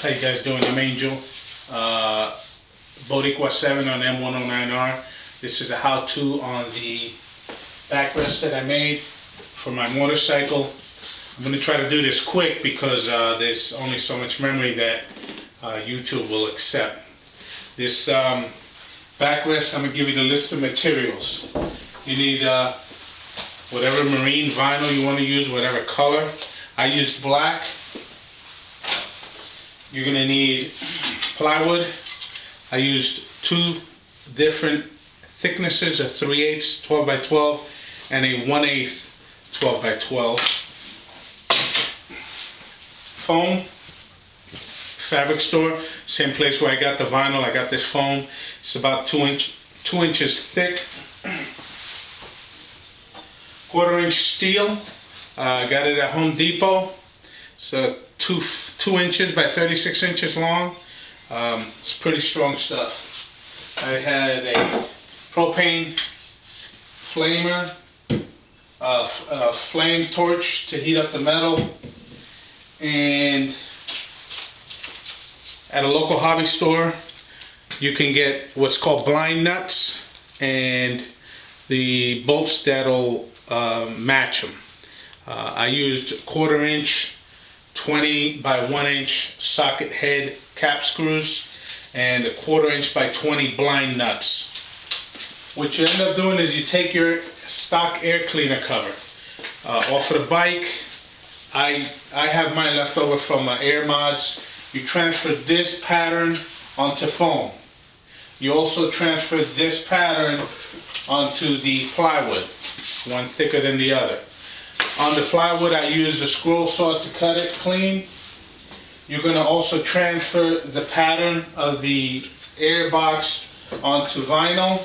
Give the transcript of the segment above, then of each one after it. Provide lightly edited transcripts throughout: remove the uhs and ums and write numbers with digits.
How you guys doing? I'm Angel. Boricua 7 on M109r. This is a how-to on the backrest that I made for my motorcycle. I'm going to try to do this quick because there's only so much memory that YouTube will accept. This backrest, I'm going to give you the list of materials. You need whatever marine vinyl you want to use, whatever color. I used black. You're going to need plywood. I used two different thicknesses, a 3/8 12 by 12 and a 1/8 12 by 12. Foam, fabric store, same place where I got the vinyl. I got this foam. It's about 2 inches thick. 1/4 inch steel. I got it at Home Depot. So 2 inches by 36 inches long. It's pretty strong stuff. I had a propane flamer, a flame torch to heat up the metal, and at a local hobby store you can get what's called blind nuts and the bolts that'll match them. I used 1/4 inch 20 by 1 inch socket head cap screws and a 1/4 inch by 20 blind nuts. What you end up doing is you take your stock air cleaner cover off of the bike. I have mine left over from Air Mods. You transfer this pattern onto foam. You also transfer this pattern onto the plywood, one thicker than the other. On the plywood, I used a scroll saw to cut it clean. You're going to also transfer the pattern of the air box onto vinyl.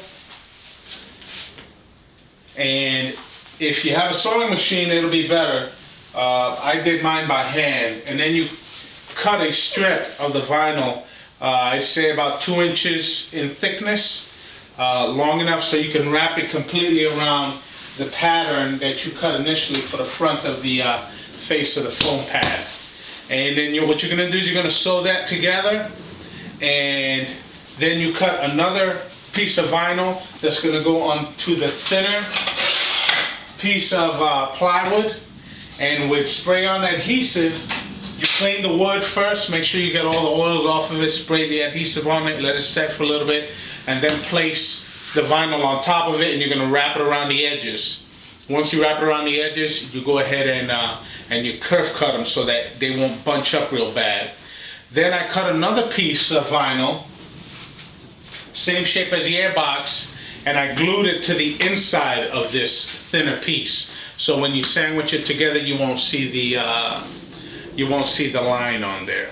And if you have a sewing machine, it'll be better. I did mine by hand. And then you cut a strip of the vinyl, I'd say about 2 inches in thickness, long enough so you can wrap it completely around the pattern that you cut initially for the front of the face of the foam pad. And then what you're going to do is you're going to sew that together, and then you cut another piece of vinyl that's going to go onto the thinner piece of plywood, and with spray-on adhesive you clean the wood first, make sure you get all the oils off of it, spray the adhesive on it, let it set for a little bit, and then place the vinyl on top of it, and you're going to wrap it around the edges. Once you wrap it around the edges, you go ahead and you curve cut them so that they won't bunch up real bad. Then I cut another piece of vinyl, same shape as the air box, and I glued it to the inside of this thinner piece. So when you sandwich it together, you won't see the line on there.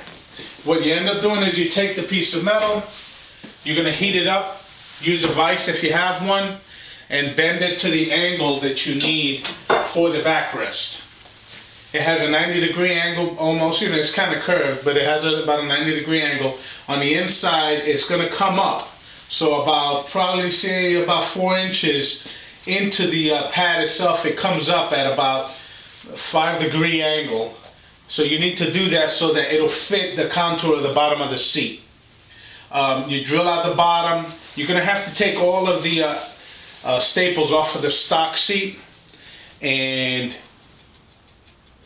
What you end up doing is you take the piece of metal, you're going to heat it up. Use a vise if you have one, and bend it to the angle that you need for the backrest. It has a 90-degree angle almost, it's kind of curved, but it has about a 90-degree angle. On the inside, it's going to come up. So probably say about 4 inches into the pad itself, it comes up at about 5-degree angle. So you need to do that so that it'll fit the contour of the bottom of the seat. You drill out the bottom. You're going to have to take all of the staples off of the stock seat, and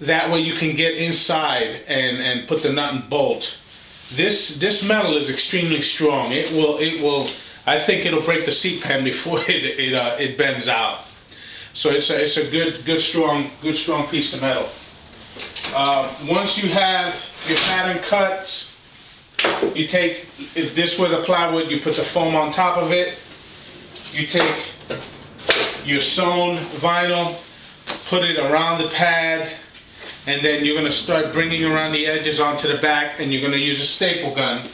that way you can get inside and put the nut and bolt. This metal is extremely strong. It will. I think it'll break the seat pan before it bends out. So it's a good strong piece of metal. Once you have your pattern cut, you take, if this were the plywood, you put the foam on top of it. You take your sewn vinyl, put it around the pad, and then you're going to start bringing around the edges onto the back, and you're going to use a staple gun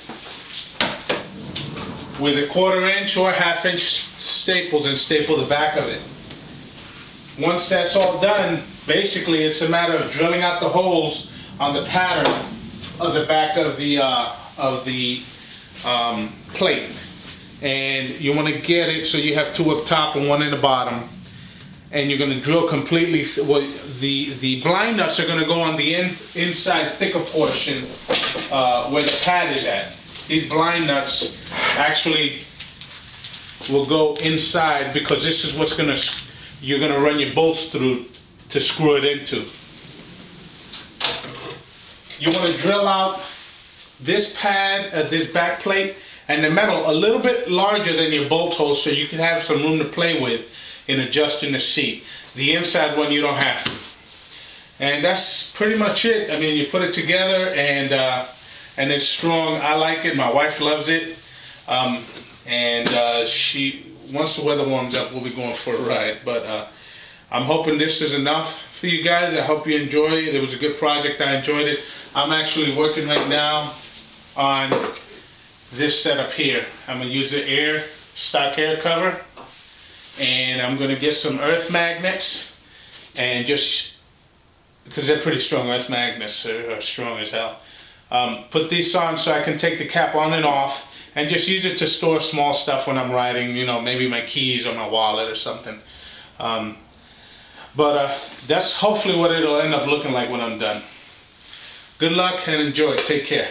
with a 1/4 inch or 1/2 inch staples and staple the back of it. Once that's all done, basically it's a matter of drilling out the holes on the pattern of the back of the plate, and you want to get it so you have 2 up top and 1 in the bottom, and you're going to drill completely. Well, the blind nuts are going to go on the inside thicker portion where the pad is at. These blind nuts actually will go inside because this is what's you're going to run your bolts through to screw it into. You want to drill out this pad, this back plate, and the metal a little bit larger than your bolt hole so you can have some room to play with in adjusting the seat. The inside one you don't have to. And that's pretty much it. I mean, you put it together and it's strong. I like it. My wife loves it. She, once the weather warms up, we'll be going for a ride. But I'm hoping this is enough for you guys. I hope you enjoy it. It was a good project. I enjoyed it. I'm actually working right now on this setup here. I'm going to use the stock air cover, and I'm going to get some earth magnets, and just because they're pretty strong, earth magnets are strong as hell. Put these on so I can take the cap on and off and just use it to store small stuff when I'm riding, you know, maybe my keys or my wallet or something. That's hopefully what it'll end up looking like when I'm done. Good luck and enjoy. Take care.